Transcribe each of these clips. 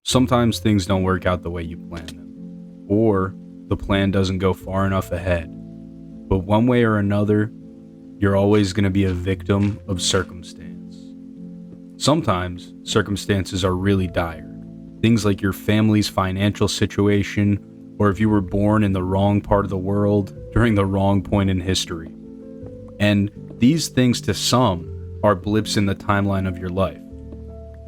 Sometimes things don't work out the way you plan them, or the plan doesn't go far enough ahead. But one way or another, you're always going to be a victim of circumstance. Sometimes circumstances are really dire. Things like your family's financial situation, or if you were born in the wrong part of the world during the wrong point in history. And these things to some are blips in the timeline of your life.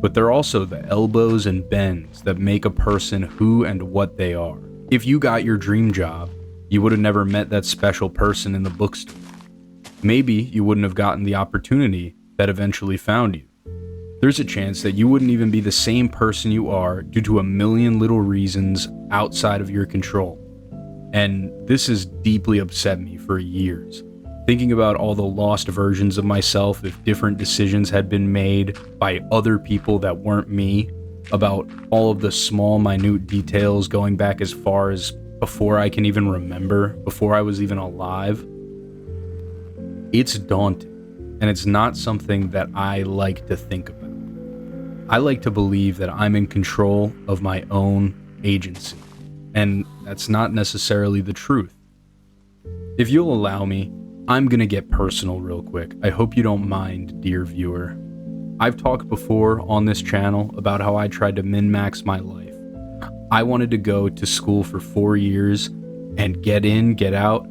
But they're also the elbows and bends that make a person who and what they are. If you got your dream job, you would have never met that special person in the bookstore. Maybe you wouldn't have gotten the opportunity that eventually found you. There's a chance that you wouldn't even be the same person you are due to a million little reasons outside of your control. And this has deeply upset me for years. Thinking about all the lost versions of myself if different decisions had been made by other people that weren't me, about all of the small, minute details going back as far as before I can even remember, before I was even alive. It's daunting, and it's not something that I like to think about. I like to believe that I'm in control of my own agency, and that's not necessarily the truth. If you'll allow me, I'm gonna get personal real quick. I hope you don't mind, dear viewer. I've talked before on this channel about how I tried to min-max my life. I wanted to go to school for 4 years and get in, get out,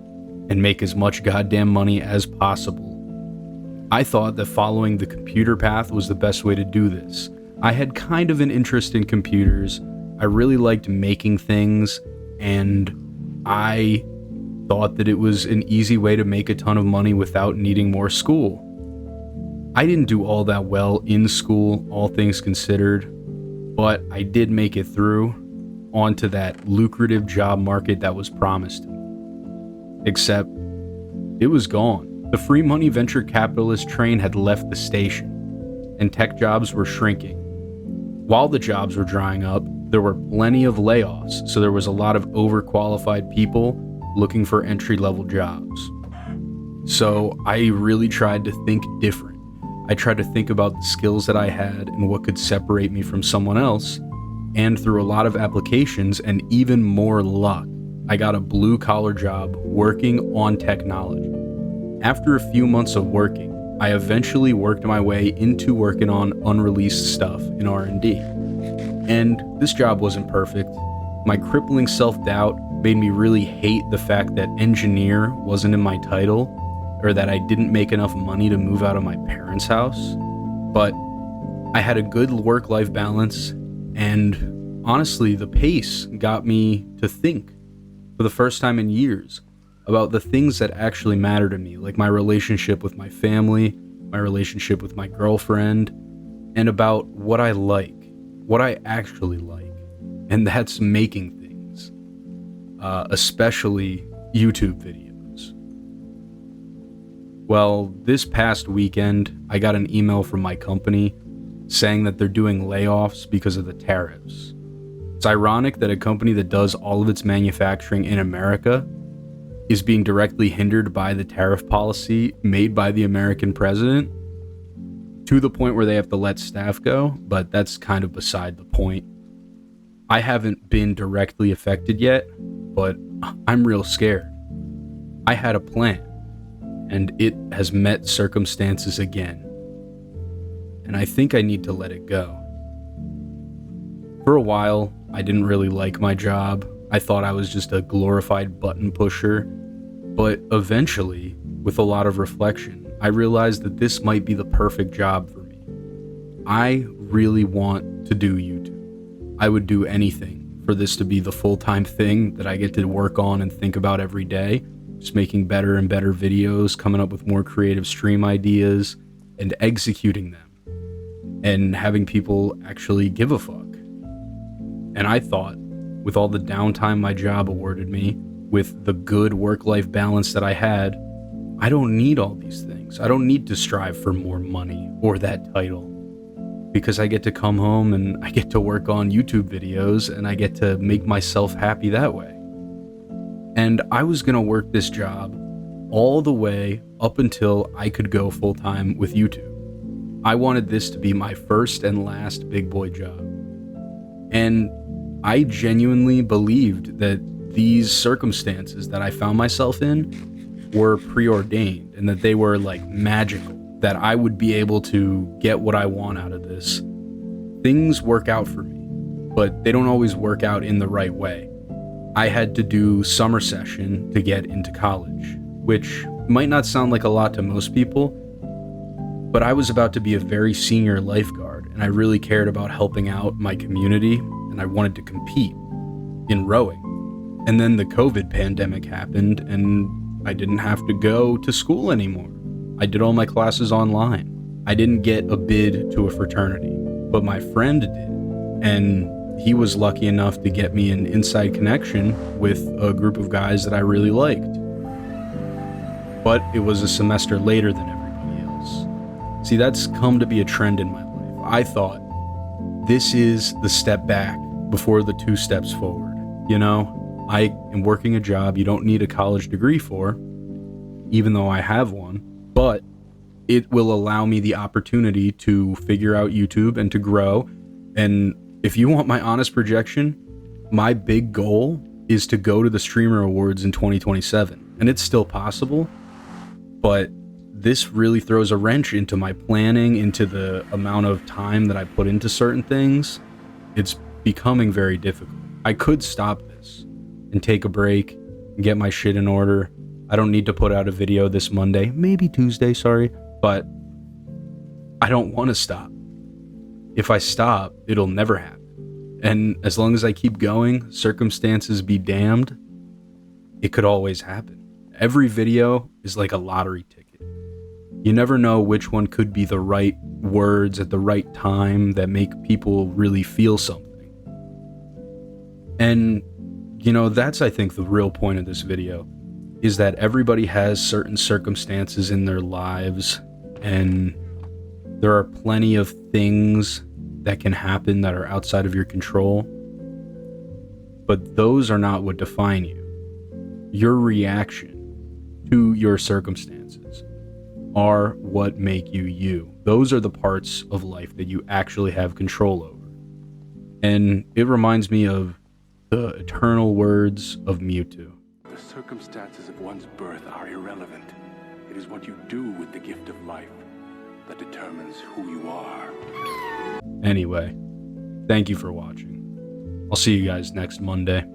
and make as much goddamn money as possible. I thought that following the computer path was the best way to do this. I had kind of an interest in computers. I really liked making things, and I thought that it was an easy way to make a ton of money without needing more school. I didn't do all that well in school, all things considered, but I did make it through onto that lucrative job market that was promised to me. Except, it was gone. The free money venture capitalist train had left the station, and tech jobs were shrinking. While the jobs were drying up, there were plenty of layoffs, so there was a lot of overqualified people looking for entry-level jobs. So I really tried to think different. I tried to think about the skills that I had and what could separate me from someone else, and through a lot of applications and even more luck, I got a blue-collar job working on technology. After a few months of working, I eventually worked my way into working on unreleased stuff in R&D. And this job wasn't perfect. My crippling self-doubt made me really hate the fact that engineer wasn't in my title, or that I didn't make enough money to move out of my parents' house. But I had a good work-life balance, and honestly, the pace got me to think, for the first time in years, about the things that actually matter to me, like my relationship with my family, my relationship with my girlfriend, and about what I like, what I actually like, and that's making things, especially YouTube videos. Well, this past weekend, I got an email from my company saying that they're doing layoffs because of the tariffs. It's ironic that a company that does all of its manufacturing in America is being directly hindered by the tariff policy made by the American president, to the point where they have to let staff go, but that's kind of beside the point. I haven't been directly affected yet, but I'm real scared. I had a plan, and it has met circumstances again, and I think I need to let it go. For a while, I didn't really like my job. I thought I was just a glorified button pusher, but eventually, with a lot of reflection, I realized that this might be the perfect job for me. I really want to do YouTube. I would do anything for this to be the full-time thing that I get to work on and think about every day, just making better and better videos, coming up with more creative stream ideas, and executing them, and having people actually give a fuck. And I thought, with all the downtime my job awarded me, with the good work-life balance that I had, I don't need all these things. I don't need to strive for more money or that title, because I get to come home and I get to work on YouTube videos and I get to make myself happy that way. And I was gonna work this job all the way up until I could go full-time with YouTube. I wanted this to be my first and last big boy job. And I genuinely believed that these circumstances that I found myself in were preordained and that they were like magical, that I would be able to get what I want out of this. Things work out for me, but they don't always work out in the right way. I had to do summer session to get into college, which might not sound like a lot to most people, but I was about to be a very senior lifeguard, and I really cared about helping out my community, and I wanted to compete in rowing. And then the COVID pandemic happened, and I didn't have to go to school anymore. I did all my classes online. I didn't get a bid to a fraternity, but my friend did, and he was lucky enough to get me an inside connection with a group of guys that I really liked. But it was a semester later than everybody else. See, that's come to be a trend in my life. I thought, this is the step back before the 2 steps forward. You know, I am working a job you don't need a college degree for, even though I have one, but it will allow me the opportunity to figure out YouTube and to grow. And if you want my honest projection, my big goal is to go to the Streamer Awards in 2027. And it's still possible, but this really throws a wrench into my planning, into the amount of time that I put into certain things. It's becoming very difficult. I could stop this and take a break and get my shit in order. I don't need to put out a video this Monday, maybe Tuesday, sorry, but I don't want to stop. If I stop, it'll never happen. And as long as I keep going, circumstances be damned, it could always happen. Every video is like a lottery ticket. You never know which one could be the right words at the right time that make people really feel something. And, you know, that's, I think, the real point of this video, is that everybody has certain circumstances in their lives, and there are plenty of things that can happen that are outside of your control, but those are not what define you. Your reaction to your circumstances are what make you you. Those are the parts of life that you actually have control over. And it reminds me of the eternal words of Mewtwo. The circumstances of one's birth are irrelevant. It is what you do with the gift of life that determines who you are. Anyway, thank you for watching. I'll see you guys next Monday.